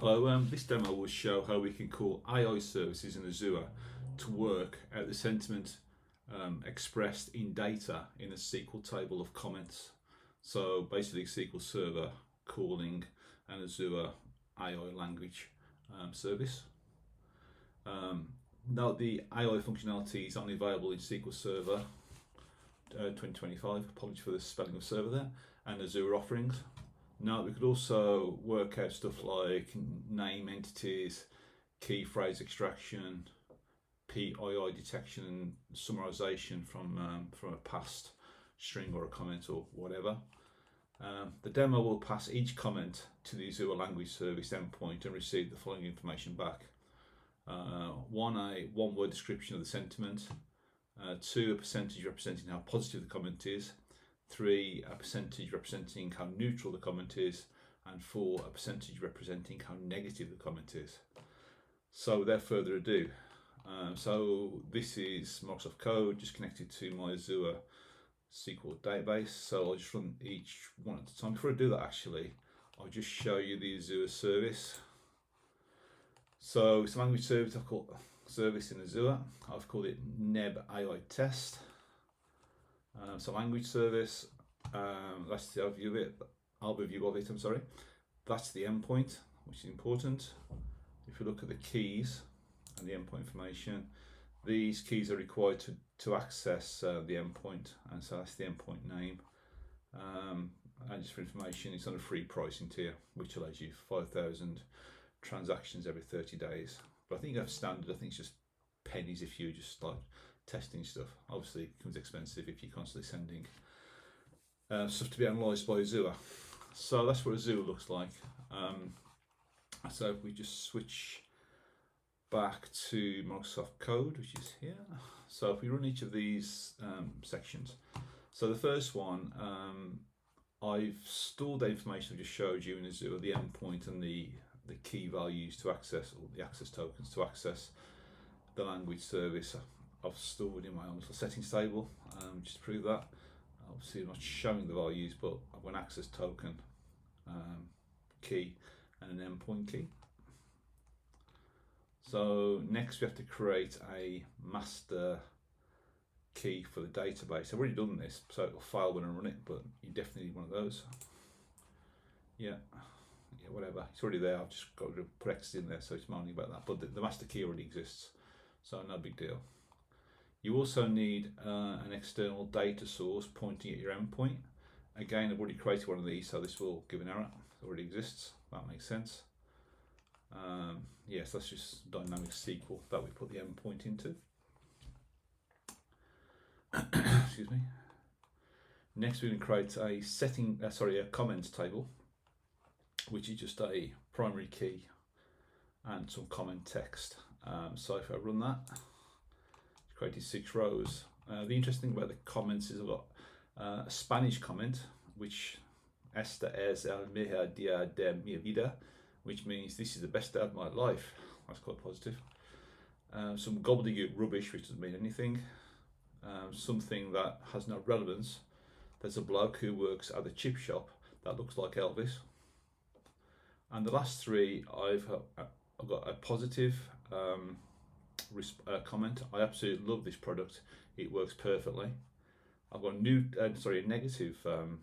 Hello, this demo will show how we can call AI services in Azure to work out the sentiment expressed in data in a SQL table of comments. So basically SQL Server calling an Azure AI language service. Now the AI functionality is only available in SQL Server 2025, apologies for the spelling of server there, and Azure offerings. Now we could also work out stuff like name entities, key phrase extraction, PII detection and summarization from a past string or a comment or whatever. The demo will pass each comment to the Azure language service endpoint and receive the following information back. One, a one-word description of the sentiment. Two, a percentage representing how positive the comment is. 3, a percentage representing how neutral the comment is, and 4, a percentage representing how negative the comment is. So without further ado, so this is Microsoft code just connected to my Azure SQL database. So I'll just run each one at a time. Before I do that, actually, I'll just show you the Azure service. So it's a language service I've called service in Azure. I've called it Neb AI test. So language service, that's the overview of it. I'm sorry. That's the endpoint, which is important. If you look at the keys and the endpoint information, these keys are required to access the endpoint, and so that's the endpoint name. And just for information, it's on a free pricing tier, which allows you 5,000 transactions every 30 days. But I think you have standard, I think it's just pennies if you just like testing stuff. Obviously it becomes expensive if you're constantly sending stuff to be analysed by Azure. So that's what Azure looks like. So if we just switch back to Microsoft code, which is here. So if we run each of these sections. So the first one, I've stored the information I just showed you in Azure, the endpoint and the key values to access, or the access tokens to access the language service. I've stored in my own little settings table, just to prove that. Obviously I'm not showing the values, but I've got an access token key and an endpoint key. So next we have to create a master key for the database. I've already done this, so it'll fail when I run it, but you definitely need one of those. Yeah, whatever, it's already there. I've just got to put X in there, so it's moaning about that, but the master key already exists, so no big deal. You also need an external data source pointing at your endpoint. Again, I've already created one of these, so this will give an error. It already exists. That makes sense. Yes, that's just dynamic SQL that we put the endpoint into. Excuse me. Next, we're going to create a comments table, which is just a primary key and some comment text. So if I run that, created 6 rows. The interesting thing about the comments is I've got a Spanish comment, which esta es el mejor día de mi vida, which means this is the best day of my life. That's quite positive. Some gobbledygook rubbish, which doesn't mean anything. Something that has no relevance. There's a bloke who works at the chip shop that looks like Elvis. And the last 3, I've got a positive comment. I absolutely love this product. It works perfectly. I've got a negative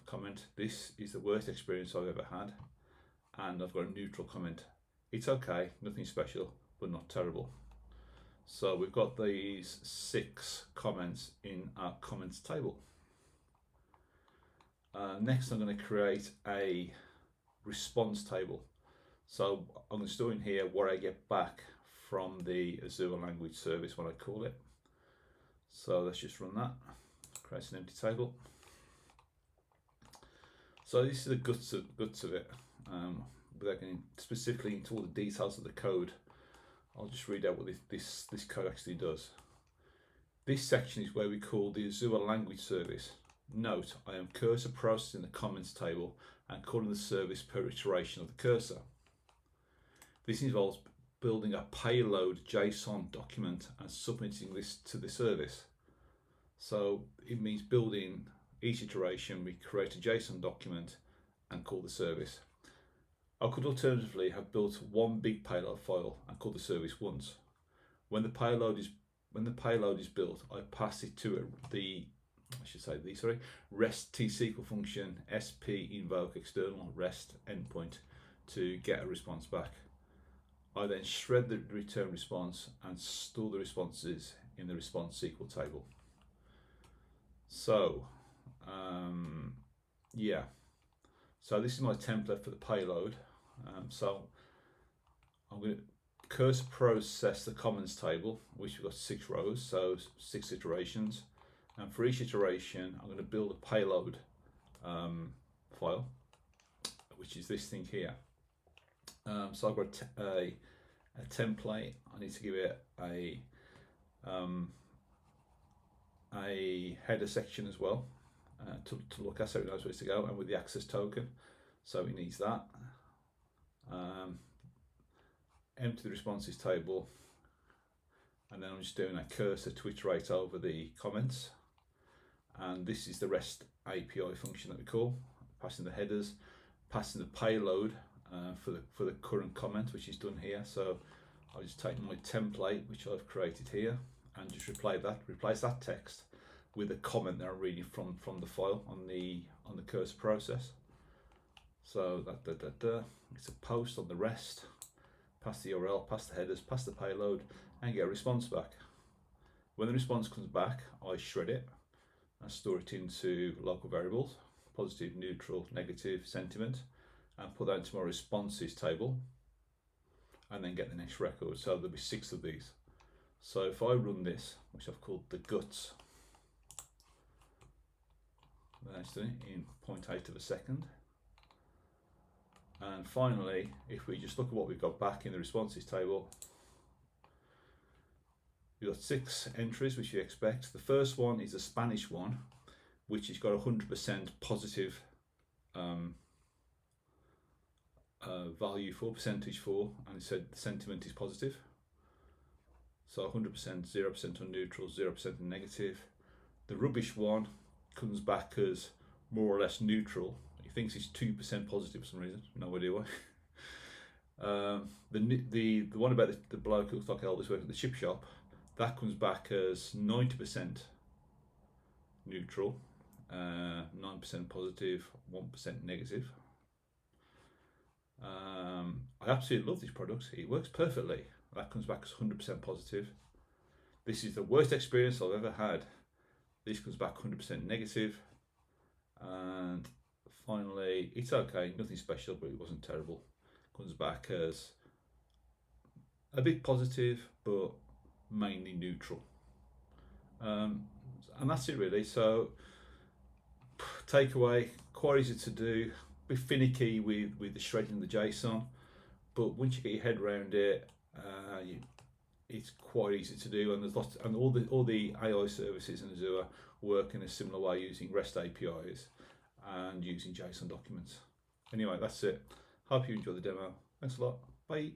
comment. This is the worst experience I've ever had. And I've got a neutral comment. It's okay, nothing special, but not terrible. So we've got these 6 comments in our comments table. Next, I'm going to create a response table. So I'm going to store in here what I get back from the Azure language service when I call it. So let's just run that. Create an empty table. So this is the guts of it. Without getting specifically into all the details of the code, I'll just read out what this code actually does. This section is where we call the Azure language service. Note, I am cursor processing the comments table and calling the service per iteration of the cursor. This involves building a payload JSON document and submitting this to the service. So it means building each iteration, we create a JSON document and call the service. I could alternatively have built one big payload file and called the service once. When the payload is built, I pass it to the REST T-SQL function sp invoke external REST endpoint to get a response back. I then shred the return response and store the responses in the response SQL table. So, yeah. So this is my template for the payload. So I'm going to cursor process the commons table, which we've got 6 rows, so 6 iterations. And for each iteration, I'm going to build a payload file, which is this thing here. So I've got a template. I need to give it a header section as well to look at, so it knows where it's to go, and with the access token. So it needs that. Empty the responses table, and then I'm just doing a cursor to iterate over the comments. And this is the REST API function that we call, passing the headers, passing the payload for the current comment, which is done here. So I'll just take my template, which I've created here, and just replace that text with a comment that I'm reading from the file on the cursor process. So it's a post on the REST. Pass the URL, pass the headers, pass the payload, and get a response back. When the response comes back, I shred it and store it into local variables, positive, neutral, negative, sentiment, and put that into my responses table, and then get the next record. So there'll be 6 of these. So if I run this, which I've called the guts, that's done it in 0.8 of a second. And finally, if we just look at what we've got back in the responses table, we've got 6 entries, which you expect. The first one is a Spanish one, which has got 100% positive value for, percentage for, and it said the sentiment is positive. So 100%, 0% on neutral, 0% on negative. The rubbish one comes back as more or less neutral. He thinks it's 2% positive for some reason, no idea why. The one about the bloke who looks like Elvis working at the chip shop, that comes back as 90% neutral, 9% positive, 1% negative. I absolutely love this product. It works perfectly. That comes back as 100% positive. This is the worst experience I've ever had. This comes back 100% negative. And finally, it's okay, nothing special, but it wasn't terrible. Comes back as a bit positive, but mainly neutral. And that's it really. So takeaway, quite easy to do, a bit finicky with the shredding the JSON, but once you get your head around it, it's quite easy to do, and there's lots, and all the AI services in Azure work in a similar way using REST APIs and using JSON documents. Anyway, that's it. Hope you enjoy the demo. Thanks a lot. Bye.